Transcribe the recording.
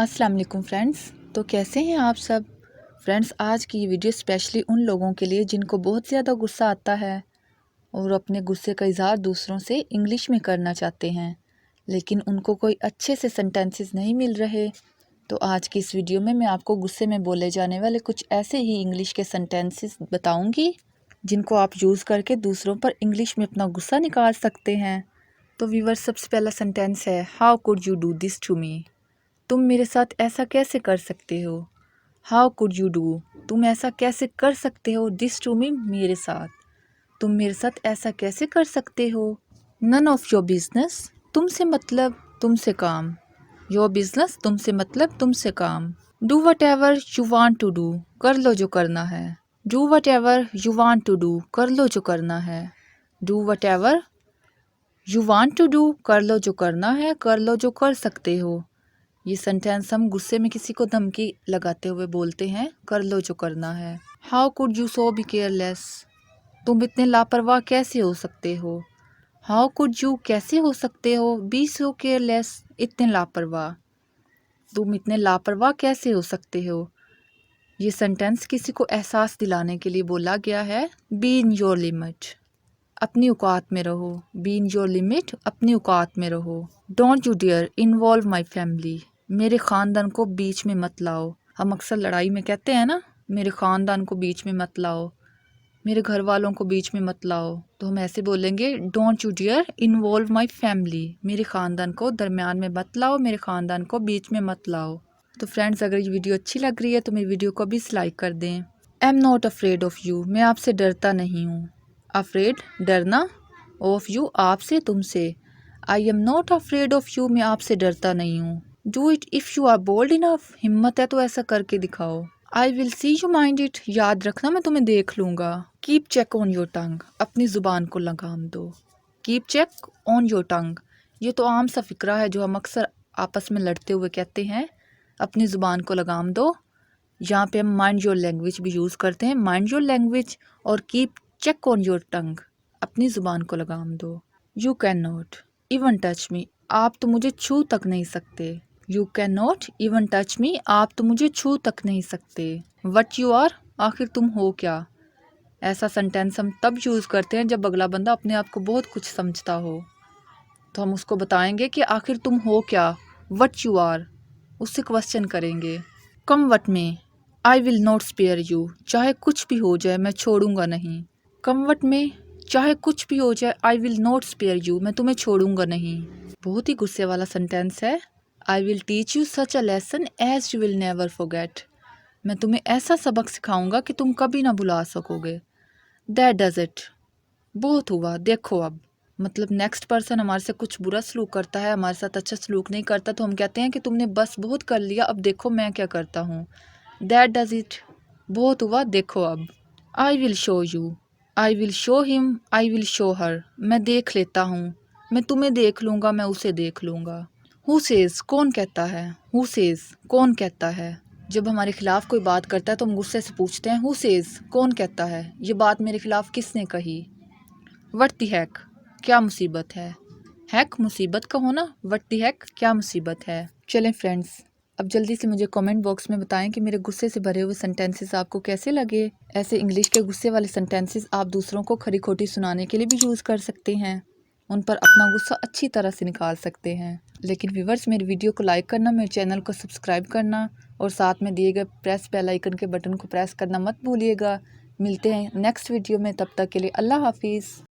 अस्सलाम वालेकुम फ्रेंड्स। तो कैसे हैं आप सब फ्रेंड्स। आज की ये वीडियो स्पेशली उन लोगों के लिए जिनको बहुत ज़्यादा गुस्सा आता है और अपने गुस्से का इज़हार दूसरों से इंग्लिश में करना चाहते हैं, लेकिन उनको कोई अच्छे से सेंटेंसेस नहीं मिल रहे। तो आज की इस वीडियो में मैं आपको गुस्से में बोले जाने वाले कुछ ऐसे ही इंग्लिश के सेंटेंसेस बताऊंगी जिनको आप यूज़ करके दूसरों पर इंग्लिश में अपना गुस्सा निकाल सकते हैं। तो व्यूअर्स, सबसे पहला सेंटेंस है, how could you do this to me. तुम मेरे साथ ऐसा कैसे कर सकते हो। हाउ कुड यू डू, तुम ऐसा कैसे कर सकते हो। दिस टू मी, मेरे साथ। तुम मेरे साथ ऐसा कैसे कर सकते हो। नन ऑफ योर बिजनेस, तुमसे मतलब तुमसे काम। योर बिजनेस, तुमसे मतलब तुमसे काम। Do whatever you want to do, कर लो जो करना है। Do whatever you want to do, कर लो जो करना है। Do whatever you want to do, कर लो जो करना है, कर लो जो कर सकते हो। ये सेंटेंस हम गुस्से में किसी को धमकी लगाते हुए बोलते हैं, कर लो जो करना है। How could you so be careless, तुम इतने लापरवाह कैसे हो सकते हो। हाउ कुड यू, कैसे हो सकते हो। बी सो केयरलेस, इतने लापरवाह। तुम इतने लापरवाह कैसे हो सकते हो। ये सेंटेंस किसी को एहसास दिलाने के लिए बोला गया है। बी इन योर लिमिट, अपनी औकात में रहो। बी इन योर लिमिट, अपनी औकात में रहो। Don't you dare involve my family, मेरे ख़ानदान को बीच में मत लाओ। हम अक्सर लड़ाई में कहते हैं ना, मेरे ख़ानदान को बीच में मत लाओ, मेरे घर वालों को बीच में मत लाओ। तो हम ऐसे बोलेंगे, don't you dare involve my family, मेरे ख़ानदान को दरमियान में मत लाओ, मेरे ख़ानदान को बीच में मत लाओ। तो फ्रेंड्स, अगर ये वीडियो अच्छी लग रही है तो मेरी वीडियो को भी लाइक कर दें। आई am not afraid of you, मैं आपसे डरता नहीं हूँ। अफ्रेड, डरना। ऑफ यू, आपसे, तुमसे। I am not afraid of you, मैं आपसे डरता नहीं हूँ। Do it if you are bold enough, हिम्मत है तो ऐसा करके दिखाओ। I will see you mind it, याद रखना मैं तुम्हें देख लूँगा। Keep check on your tongue, अपनी ज़ुबान को लगाम दो। Keep check on your tongue, ये तो आम सा फिक्रा है जो हम अक्सर आपस में लड़ते हुए कहते हैं, अपनी ज़ुबान को लगाम दो। यहाँ पे हम माइंड योर लैंग्वेज भी यूज़ करते हैं, माइंड योर लैंग्वेज और keep check on your tongue, अपनी ज़ुबान को लगाम दो। You can not even touch me, आप तो मुझे छू तक नहीं सकते। You can not even touch me, आप तो मुझे छू तक नहीं सकते। वट यू आर, आखिर तुम हो क्या। ऐसा सेंटेंस हम तब यूज़ करते हैं जब अगला बंदा अपने आप को बहुत कुछ समझता हो, तो हम उसको बताएंगे कि आखिर तुम हो क्या। वट यू आर, उससे क्वेश्चन करेंगे। Come what may, I will not spare you, चाहे कुछ भी हो जाए मैं छोड़ूंगा नहीं। कम वट में, चाहे कुछ भी हो जाए, I will not spare you, मैं तुम्हें छोड़ूंगा नहीं। बहुत ही गुस्से वाला सेंटेंस है। I will teach you such a lesson as you will never forget, मैं तुम्हें ऐसा सबक सिखाऊंगा कि तुम कभी ना भुला सकोगे। दैट डज इट, बहुत हुआ, देखो अब। मतलब नेक्स्ट पर्सन हमारे से कुछ बुरा सलूक करता है, हमारे साथ अच्छा सलूक नहीं करता, तो हम कहते हैं कि तुमने बस बहुत कर लिया, अब देखो मैं क्या करता हूँ। दैट डज इट, बहुत हुआ, देखो अब। I will show you, I will show him, I will show her, मैं देख लेता हूँ, मैं तुम्हें देख लूँगा, मैं उसे देख लूँगा। हु सेज, कौन कहता है। हु सेज, कौन कहता है। जब हमारे खिलाफ कोई बात करता है तो हम गुस्से से पूछते हैं, हु सेज, कौन कहता है, ये बात मेरे खिलाफ किसने कही। व्हाट द हैक, क्या मुसीबत है। हैक, मुसीबत का होना, व्हाट द हैक, क्या मुसीबत है। चलें फ्रेंड्स, अब जल्दी से मुझे कमेंट बॉक्स में बताएं कि मेरे गुस्से से भरे हुए सेंटेंसेस आपको कैसे लगे। ऐसे इंग्लिश के गुस्से वाले सेंटेंसेस आप दूसरों को खरी खोटी सुनाने के लिए भी यूज़ कर सकते हैं, उन पर अपना गुस्सा अच्छी तरह से निकाल सकते हैं। लेकिन व्यूअर्स, मेरी वीडियो को लाइक करना, मेरे चैनल को सब्सक्राइब करना और साथ में दिए गए प्रेस बेल आइकन के बटन को प्रेस करना मत भूलिएगा। मिलते हैं नेक्स्ट वीडियो में, तब तक के लिए अल्लाह हाफिज़।